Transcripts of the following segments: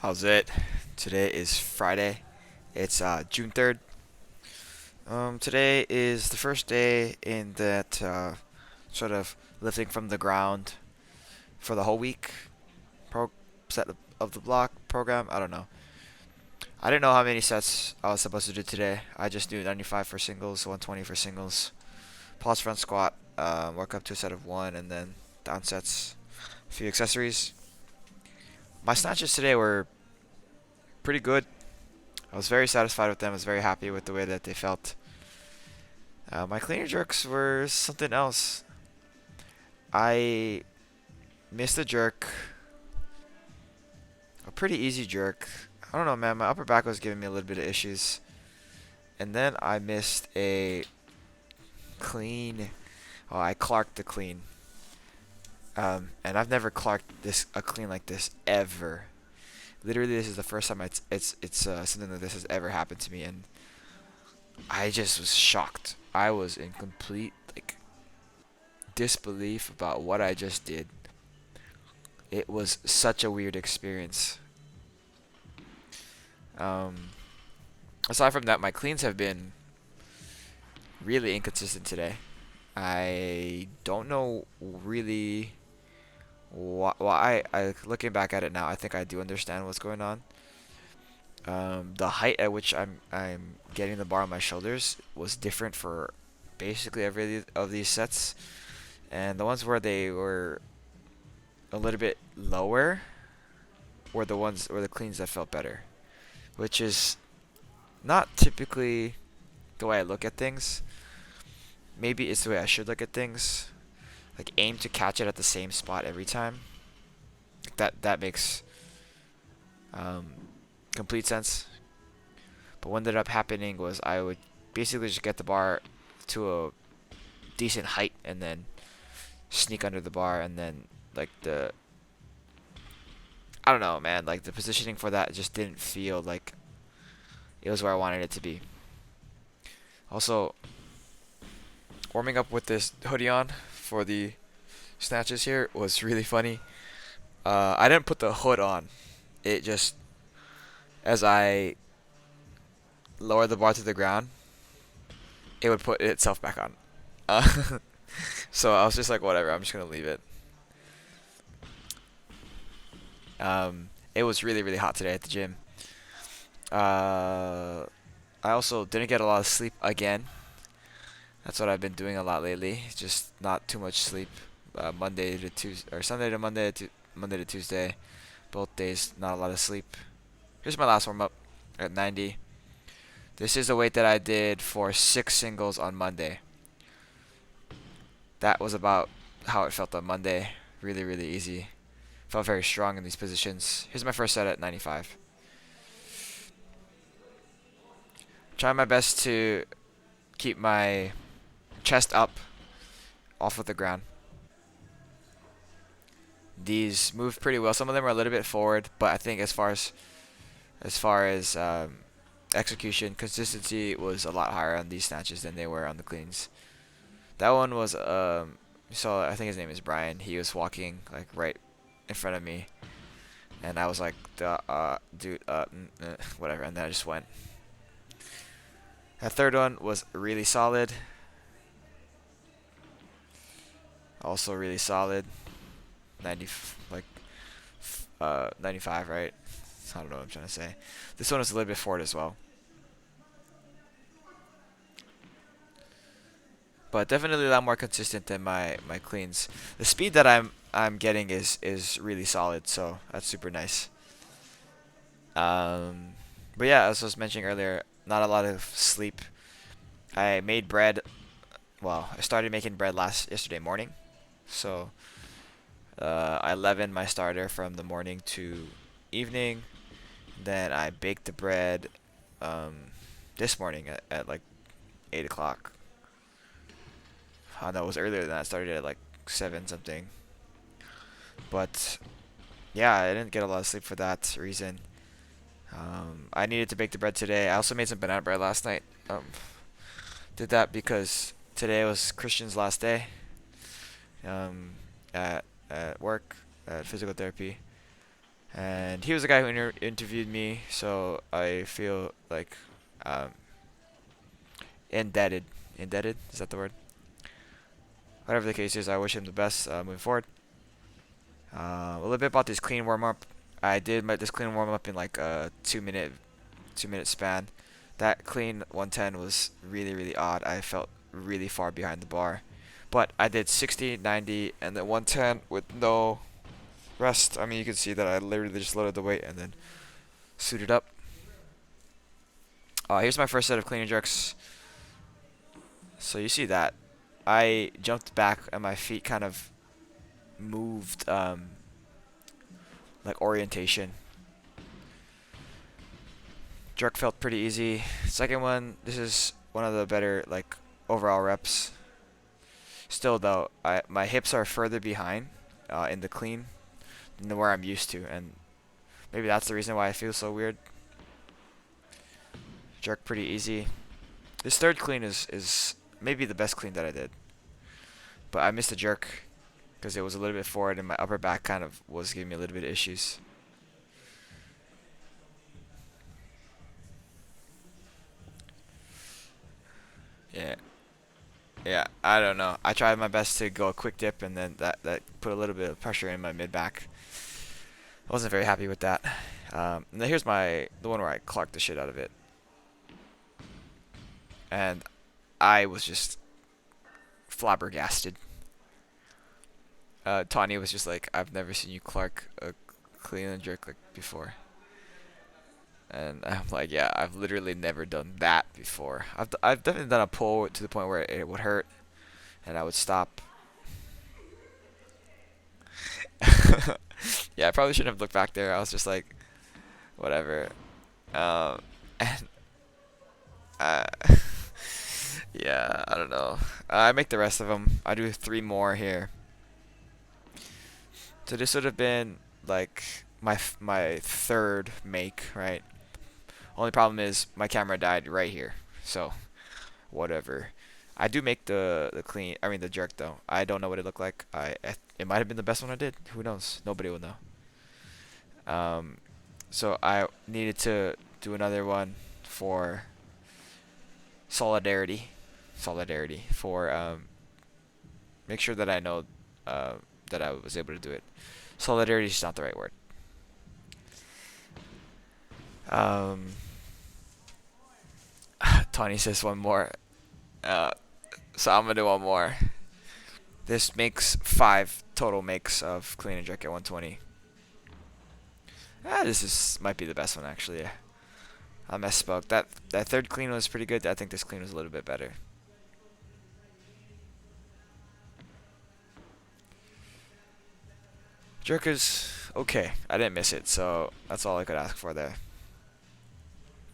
How's it? Today is Friday. It's June 3rd. Today is the first day in that sort of lifting from the ground for the whole week pro set of the block program. I don't know. I didn't know how many sets I was supposed to do today. I just knew 95 for singles, 120 for singles, pause front squat, work up to a set of one, and then down sets, a few accessories. My snatches today were pretty good. I was very satisfied with them. I was very happy with the way that they felt. My cleaner jerks were something else. I missed a jerk, a pretty easy jerk. I don't know, man. My upper back was giving me a little bit of issues. And then I missed a clean. Oh, I clarked the clean. And I've never clarked a clean like this ever. Literally, this is the first time it's something like this has ever happened to me, and I just was shocked. I was in complete disbelief about what I just did. It was such a weird experience. Um, Aside from that, my cleans have been really inconsistent today. I don't know really why. I looking back at it now, I think I do understand what's going on. The height at which I'm getting the bar on my shoulders was different for basically every of these sets, and the ones where they were a little bit lower were the cleans that felt better, which is not typically the way I look at things. Maybe it's the way I should look at things. Like aim to catch it at the same spot every time. That makes um, complete sense. But what ended up happening was I would basically just get the bar to a decent height and then sneak under the bar, and then like the I don't know, man. Like the positioning for that just didn't feel like it was where I wanted it to be. Also, warming up with this hoodie on for the snatches here was really funny. I didn't put the hood on. It just, as I lowered the bar to the ground, it would put itself back on. Uh, so I was just like, whatever, I'm just gonna leave it. It was really, really hot today at the gym. Uh, I also didn't get a lot of sleep again. That's what I've been doing a lot lately. Just not too much sleep. Monday to Tuesday or Sunday to Monday to Tuesday. Both days, not a lot of sleep. Here's my last warm up at 90. This is the weight that I did for 6 singles on Monday. That was about how it felt on Monday. Really, really easy. Felt very strong in these positions. Here's my first set at 95. Trying my best to keep my chest up off of the ground. These moved pretty well. Some of them are a little bit forward, but I think as far as execution, consistency was a lot higher on these snatches than they were on the cleans. That one was you saw, I think his name is Brian. He was walking like right in front of me, and I was like, dude, whatever, and then I just went. That third one was really solid. Also really solid. 90 like 95, right? I don't know what I'm trying to say. This one was a little bit forward as well. But definitely a lot more consistent than my cleans. The speed that I'm getting is really solid, so that's super nice. Um, but yeah, as I was mentioning earlier, not a lot of sleep. I made bread. Well, I started making bread yesterday morning, so I leavened my starter from the morning to evening. Then I baked the bread this morning at like 8 o'clock. No, it was earlier than that. I started at like 7 something. But yeah, I didn't get a lot of sleep for that reason. I needed to bake the bread today. I also made some banana bread last night. Did that because today was Christian's last day um, at work at physical therapy, And he was the guy who interviewed me, so I feel like um, indebted. Indebted? Is that the word? Whatever the case is, I wish him the best moving forward. A little bit about this clean warm up. I did this clean warm up in like a 2 minute span. That clean 110 was really odd. I felt really far behind the bar, but I did 60, 90, and then 110 with no rest. I mean, you can see that I literally just loaded the weight and then suited up. Here's my first set of clean and jerks. So you see that I jumped back and my feet kind of moved like orientation. Jerk felt pretty easy. Second one, this is one of the better like overall reps. Still though, my hips are further behind in the clean than where I'm used to, and maybe that's the reason why I feel so weird. Jerk pretty easy. This third clean is maybe the best clean that I did, but I missed the jerk because it was a little bit forward and my upper back kind of was giving me a little bit of issues. Yeah. Yeah, I don't know. I tried my best to go a quick dip, and then that put a little bit of pressure in my mid back. I wasn't very happy with that. And then here's the one where I clocked the shit out of it, and I was just flabbergasted. Tawny was just like, "I've never seen you clark a clean and jerk like before," and I'm like, "Yeah, I've literally never done that before. I've definitely done a pull to the point where it would hurt, and I would stop." Yeah, I probably shouldn't have looked back there. I was just like, whatever. And uh, yeah, I don't know. I make the rest of them. I do 3 more here. So this would have been like my third make, right? Only problem is my camera died right here. So whatever. I do make the clean. I mean the jerk though. I don't know what it looked like. It might have been the best one I did. Who knows? Nobody will know. So I needed to do another one for solidarity. Solidarity for make sure that I know that I was able to do it. Solidarity is not the right word. Um, Tony says one more. So I'm gonna do one more. This makes 5 total makes of clean and jerk at 120. Might be the best one actually. Yeah. I misspoke. That third clean was pretty good. I think this clean was a little bit better. Jerk is okay. I didn't miss it, so that's all I could ask for there.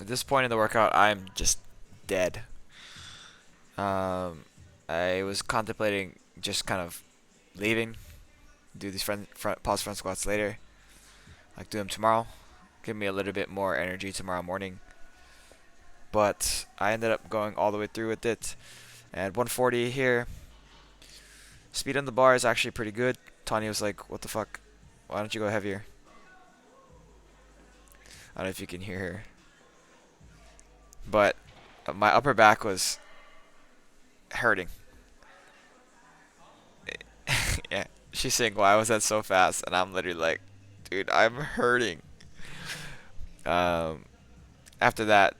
At this point in the workout, I'm just dead. I was contemplating just kind of leaving, do these pause front squats later, like do them tomorrow, give me a little bit more energy tomorrow morning. But I ended up going all the way through with it, and 140 here. Speed on the bar is actually pretty good. Tanya was like, "What the fuck? Why don't you go heavier?" I don't know if you can hear her, but my upper back was hurting. Yeah, she's saying, "Why was that so fast?" And I'm literally like, "Dude, I'm hurting." Um, After that,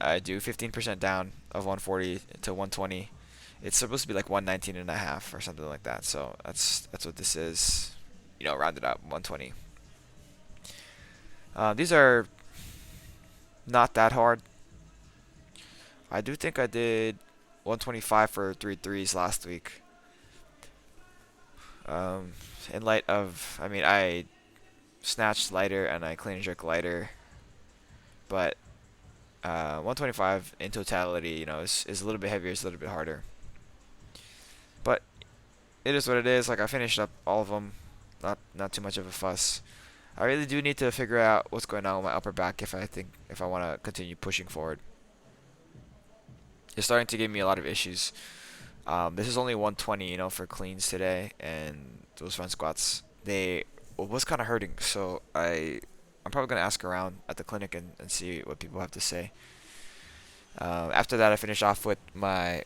I do 15% down of 140 to 120. It's supposed to be like 119 and a half or something like that. So that's what this is. You know, rounded up 120. These are not that hard. I do think I did 125 for 3 threes last week. In light of, I mean, I snatched lighter and I clean and jerk lighter, but 125 in totality, you know, is a little bit heavier, it's a little bit harder. But it is what it is. Like I finished up all of them, not too much of a fuss. I really do need to figure out what's going on with my upper back if I want to continue pushing forward. It's starting to give me a lot of issues. This is only 120, you know, for cleans today, and those front squats, they was kind of hurting, so I'm probably gonna ask around at the clinic and see what people have to say. After that, I finished off with my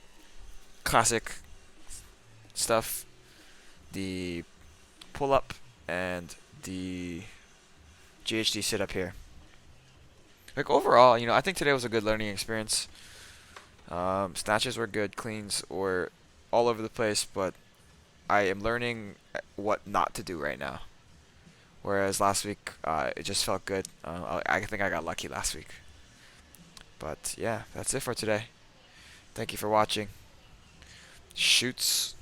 classic stuff, the pull up and the GHD sit up here. Like overall, I think today was a good learning experience. Snatches were good, cleans were all over the place, but I am learning what not to do right now. Whereas last week, it just felt good. I think I got lucky last week. But yeah, that's it for today. Thank you for watching. Shoots.